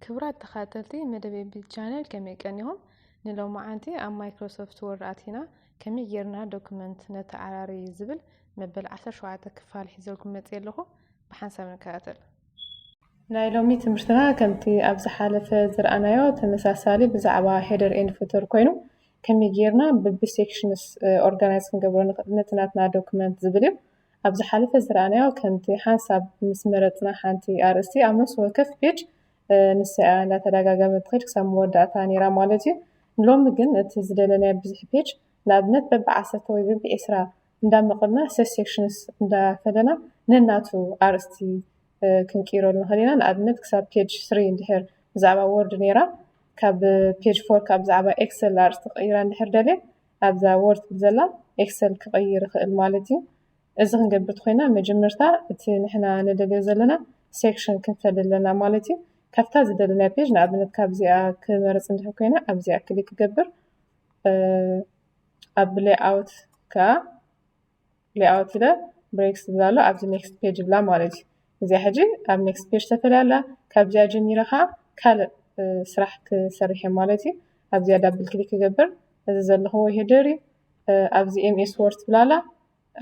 ክብራት ተኻተልቲ መደበይ ቻነል ከመይ ቀኒሆም ንለው ማዓንቲ ኣብ ማይክሮሶፍት ወርድ ኣቲና ከመይ ጌርና ዶክመንት ነተዓራሪ ዝብል መበል 17 ክፋል ሒዘልኩም መጽ ኣለኹ ብሓንሳብ ንከታተል። ናይ ሎሚ ትምህርትና ከምቲ ኣብ ዝሓለፈ ዝረኣናዮ ተመሳሳሊ ብዛዕባ ሄደር ኤንድ ፉተር ኮይኑ ከመይ ጌርና በቢሴክሽንስ ኦርጋናይዝ ክንገብሮ ንኽእል ነቲ ናትና ዶክመንት ዝብል እዩ። ኣብ ዝሓለፈ ዝረኣናዮ ከምቲ ሓንሳብ ምስ መረፅና ሓንቲ ኣርእስቲ ኣብ ነፍሲ ወከፍ ፔጅ ንስኣ እንዳተደጋገመት ትኸይድ ክሳብ መወዳእታ ነይራ ማለት እዩ። ሎሚ ግን እቲ ዝደለናዮ ብዙሕ ፔጅ ንኣብነት በቢ10 ወይ በቢ20 እንዳመቐልና ሴክሽንስ እንዳፈለና ነናቱ ኣርእስቲ ክንቂሮ ንኽእል ኢና። ንኣብነት ክሳብ ፔጅ 3 እንድሕር ብዛዕባ ወርድ ነይራ ካብ ፔጅ 4 ካብ ብዛዕባ ኤክሰል ኣርእስቲ ቀይራ እንድሕር ደልየ ኣብዛ ወርድ ዘላ ኤክሰል ክቐይር ይኽእል ማለት እዩ። እዚ ክንገብር ኮይና መጀመርታ እቲ ንሕና ነደልዮ ዘለና ሴክሽን ክንፈልይ ኣለና ማለት እዩ። ካብታ ዝደለናዮ ፔጅ ንኣብነት ካብዚኣ ክመርፅ እንድሕር ኮይና ኣብዚኣ ክሊክ ክገብር ኣብ ሌይኣውት ከዓ ሌይኣውት ኢለ ብሬክስ ዝብላ ኣሎ ኣብዚ ኔክስት ፔጅ ይብላ ማለት እዩ። እዚኣ ሕጂ ኣብ ኔክስት ፔጅ ተፈልያ ካብዚኣ ጀሚረ ከዓ ካልእ ስራሕ ክሰርሕ እየ ማለት እዩ። ኣብዚኣ ዳብል ክሊክ ክገብር እዚ ዘለኽዎ ሄደር እዩ። ኣብዚ ኤምኤስ ወርድ ትብላ ኣላ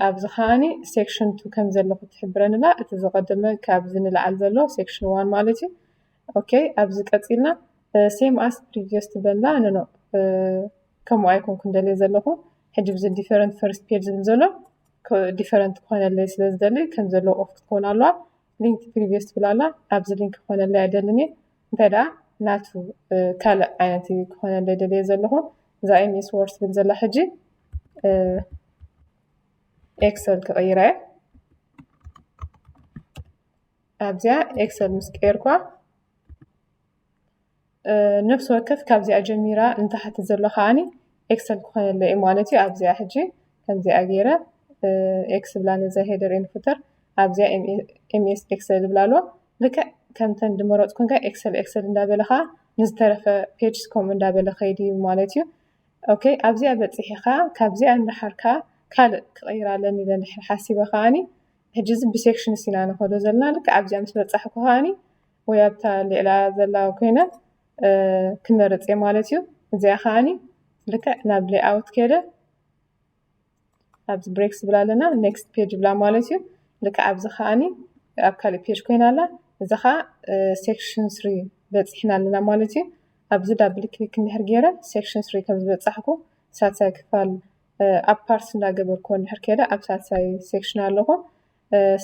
ኣብዚ ከዓኒ ሴክሽን 2 ከም ዘለኹ ትሕብረና እቲ ዝቐደመ ካብዚ ንላዕሊ ዘሎ ሴክሽን 1 ማለት እዩ። ኦኬ ኣብዚ ቀፂልና ሴም ኣስ ፕሪቪየስ ትበላ ነኖ ከምኡ ኣይኮንኩን ደልየ ዘለኹ ሕጂ ብዚ ዲፈረንት ፈርስት ፔጅ ዝብል ዘሎ ዲፈረንት ክኾነለይ ስለ ዝደሊ ከም ዘለዎ ኦፍ ክትኮን ኣለዋ። ሊንክ ፕሪቪየስ ትብላ ኣላ ኣብዚ ሊንክ ክኾነለይ ኣይደልን እየ እንታይ ደኣ ናቱ ካልእ ዓይነት ክኾነለይ ደልየ ዘለኹ እዛ ኤምኤስ ወርድ ትብል ዘላ ሕጂ ኤክሰል ክቐይራ እየ። ኣብዚኣ ኤክሰል ምስ ቀየርኳ ነፍሲ ወከፍ ካብዚኣ ጀሚራ እንታሕቲ ዘሎ ከዓኒ ኤክሰል ክኾነለይ ማለት እዩ። ኣብዚኣ ሕጂ ከምዚኣ ገይረ ኤክስ ብላ ነዛ ሄደር ኤንድ ፉተር ኣብዚኣ ኤምኤስ ኤክሰል ብላ ኣለዋ። ልክዕ ከምተን ድመረፅኩን ከ ኤክሰል ኤክሰል እንዳበለኻ ንዝተረፈ ፔጅ ከምኡ እንዳበለ ኸይዲ ማለት እዩ። ኦኬ ኣብዚኣ በፂሕኻ ካብዚኣ እንዳሓርካ ካልእ ክቐይራ ኣለኒ ኢለ እንድሕር ሓሲበ ከዓኒ ሕጂ እዚ ብሴክሽንስ ኢና ንኸዶ ዘለና ልክዕ ኣብዚኣ ምስ በፃሕኩ ከዓኒ ወይ ኣብታ ሌዕላ ዘላ ኮይነ ክመርፅ እየ ማለት እዩ። እዚኣ ከዓኒ ልክዕ ናብ ሌይኣውት ከይደ ኣብዚ ብሬክስ ዝብላ ኣለና ኔክስት ፔጅ ብላ ማለት እዩ። ልክዕ ኣብዚ ከዓኒ ኣብ ካልእ ፔጅ ኮይና ኣላ እዚ ከዓ ሴክሽን 3 በፂሕና ኣለና ማለት እዩ። ኣብዚ ዳብል ክሊክ እንድሕር ገይረ ሴክሽን 3 ከም ዝበፃሕኩ ሳልሳይ ክፋል ኣብ ፓርትስ እንዳገበርኩ እንድሕር ከይደ ኣብ ሳልሳይ ሴክሽን ኣለኹ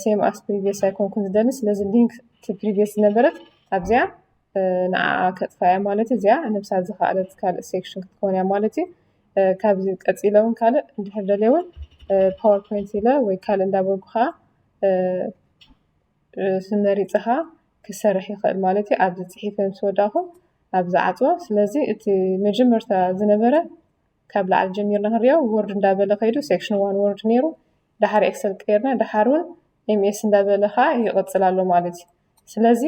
ሴም ኣስ ፕሪቪየስ ኣይኮንኩን ዝደሊ ስለዚ ሊንክ ቲ ፕሪቪየስ ዝነበረት ኣብዚኣ ንዓዓ ከጥፋያ ማለት እዩ። እዚኣ ነብሳ ዝኸኣለት ካልእ ሴክሽን ክትኮን እያ ማለት እዩ። ካብዚ ቀፂለ እውን ካልእ እንድሕር ደልየ እውን ፓወርፖይንት ኢለ ወይ ካልእ እንዳበልኩ ከዓ መሪፅኻ ክሰርሕ ይኽእል ማለት እዩ። ኣብዚ ፅሒፈ ምስ ወዳኹ ኣብዚ ዓፅዎ ስለዚ እቲ መጀመርታ ዝነበረ ካብ ላዕሊ ጀሚርና ክንሪኦ ወርድ እንዳበለ ኸይዱ ሴክሽን 1 ወርድ ነይሩ ድሓር ኤክሰል ቀይርና ድሓር እውን ኤምኤስ እንዳበለ ከዓ ይቕፅል ኣሎ ማለት እዩ። ስለዚ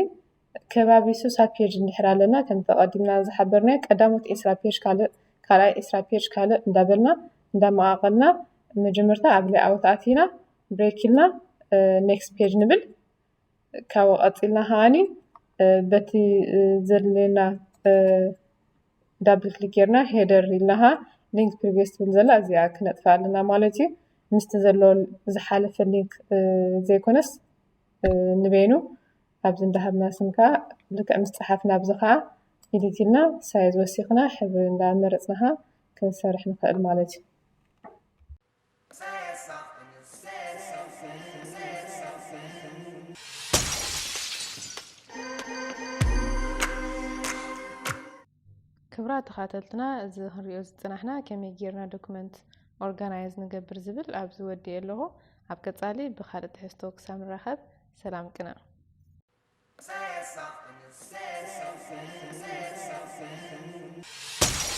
ከባቢ 60 ፔጅ እንድሕር ኣለና ከም ተቐዲምና ዝሓበርና ቀዳሞት 20 ፔጅ ካልእ ካልኣይ 20 ፔጅ ካልእ እንዳበልና እንዳመቓቐልና መጀመርታ ኣብ ሌይኣውት ኣቲና ብሬክ ኢልና ኔክስት ፔጅ ንብል ካብኡ ቀፂልና ከዓኒ በቲ ዘድልየና ዳብል ክሊክ ጌርና ሄደር ኢልና ሊንክ ፕሪቪየስ ትብል ዘላ እዚኣ ክነጥፋ ኣለና ማለት እዩ። ምስቲ ዘሎ ዝሓለፈ ሊንክ ዘይኮነስ ንበይኑ ኣብዚ እንዳሃብና ስም ከዓ ልክዕ ምስ ፀሓፍና ኣብዚ ከዓ ኤዲት ኢልና ሳይዝ ወሲኽና ሕብሪ እንዳመረፅና ክንሰርሕ ንኽእል ማለት እዩ። ክብራት ተኻተልትና እዚ ክንሪኦ ዝፅናሕና ከመይ ጌርና ዶክመንት ኦርጋናይዝ ንገብር ዝብል ኣብዚ ወዲእ ኣለኹ። ኣብ ቀፃሊ ብካልእ ትሕዝቶ ክሳብ ንራኸብ ሰላም ቅና። Say something, say something, say something.